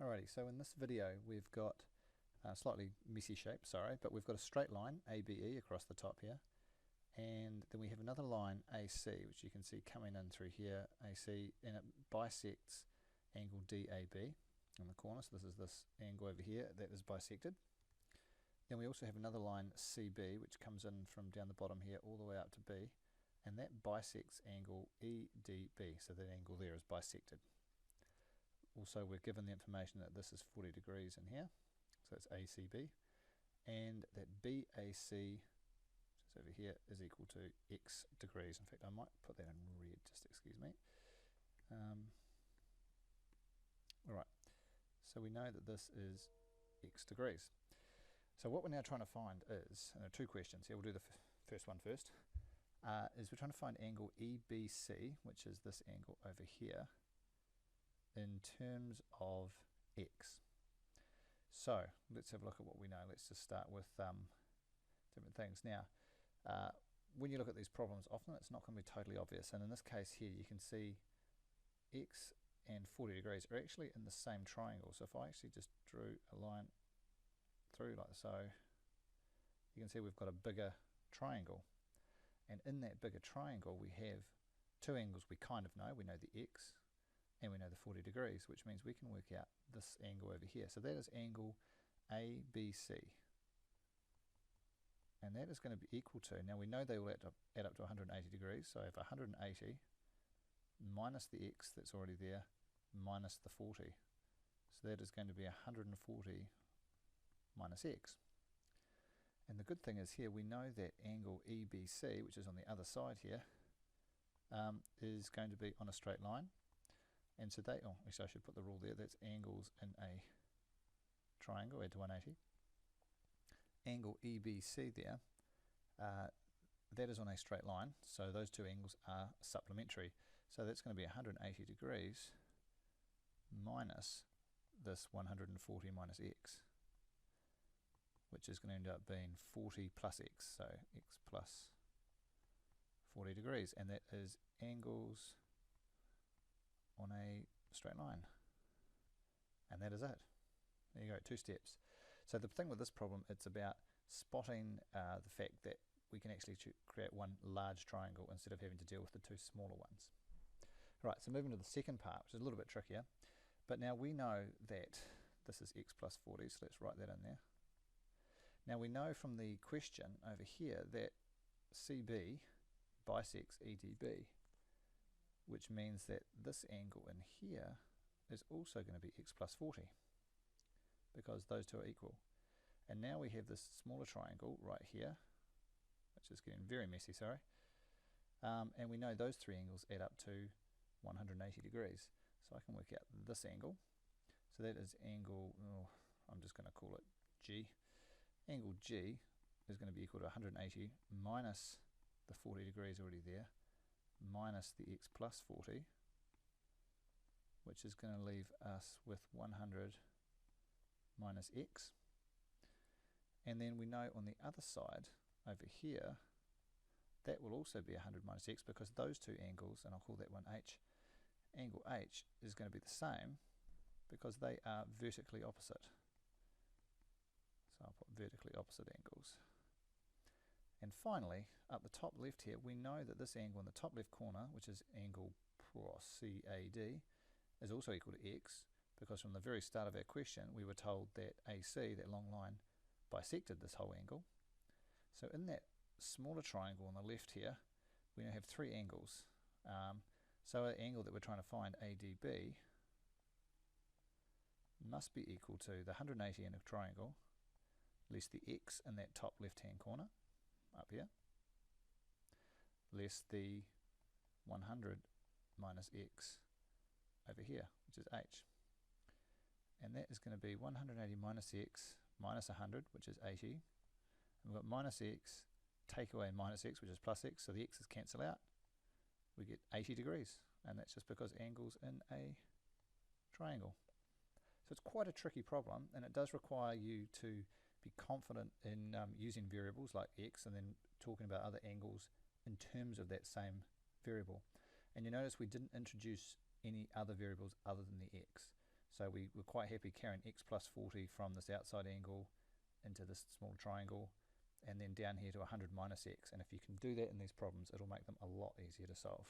Alrighty, so in this video we've got a slightly messy shape, sorry, but we've got a straight line ABE across the top here, and then we have another line AC, which you can see coming in through here, AC, and it bisects angle DAB in the corner. So this is this angle over here that is bisected. Then we also have another line CB, which comes in from down the bottom here all the way up to B, and that bisects angle EDB, so that angle there is bisected. Also, we're given the information that this is 40 degrees in here, so it's ACB, and that BAC, which is over here, is equal to X degrees. In fact, I might put that in red, just excuse me. Alright, so we know that this is X degrees. So what we're now trying to find is, and there are two questions here, we'll do the first one first, is we're trying to find angle EBC, which is this angle over here, in terms of X. So let's have a look at what we know. Let's just start with different things. Now, when you look at these problems, often it's not going to be totally obvious, and in this case here you can see X and 40 degrees are actually in the same triangle. So if I actually just drew a line through like so, you can see we've got a bigger triangle, and in that bigger triangle we have two angles we kind of know. We know the X and we know the 40 degrees, which means we can work out this angle over here. So that is angle ABC, and that is going to be equal to, now we know they will add up to 180 degrees, so I have 180 minus the X that's already there minus the 40, so that is going to be 140 minus X. And the good thing is here we know that angle EBC, which is on the other side here, is going to be on a straight line. And so they, actually I should put the rule there, that's angles in a triangle, add to 180. Angle EBC there, that is on a straight line, so those two angles are supplementary. So that's going to be 180 degrees minus this 140 minus X, which is going to end up being 40 plus X, so X plus 40 degrees, and that is angles on a straight line. And that is it. There you go, 2 steps. So the thing with this problem, it's about spotting the fact that we can actually create one large triangle instead of having to deal with the two smaller ones. Right, so moving to the second part, which is a little bit trickier, but now we know that this is X plus 40, so let's write that in there. Now we know from the question over here that CB bisects EDB, which means that this angle in here is also going to be X plus 40, because those two are equal. And now we have this smaller triangle right here, which is getting very messy, sorry, and we know those three angles add up to 180 degrees. So I can work out this angle, so that is angle, I'm just going to call it G. Angle G is going to be equal to 180 minus the 40 degrees already there, minus the X plus 40, which is going to leave us with 100 minus X. And then we know on the other side over here that will also be 100 minus X, because those two angles, and I'll call that one H, angle H is going to be the same because they are vertically opposite. So I'll put vertically opposite angles. And finally, up the top left here, we know that this angle in the top left corner, which is angle CAD, is also equal to X, because from the very start of our question we were told that AC, that long line, bisected this whole angle. So in that smaller triangle on the left here, we now have three angles. So our angle that we're trying to find, ADB, must be equal to the 180 in a triangle, less the X in that top left hand corner, up here, less the 100 minus X over here, which is H. And that is going to be 180 minus X minus 100, which is 80. And we've got minus X, take away minus X, which is plus X, so the X's cancel out. We get 80 degrees, and that's just because angles in a triangle. So it's quite a tricky problem, and it does require you to be confident in using variables like X and then talking about other angles in terms of that same variable. And you notice we didn't introduce any other variables other than the X. So we were quite happy carrying x plus 40 from this outside angle into this small triangle, and then down here to 100 minus x. And if you can do that in these problems, it'll make them a lot easier to solve.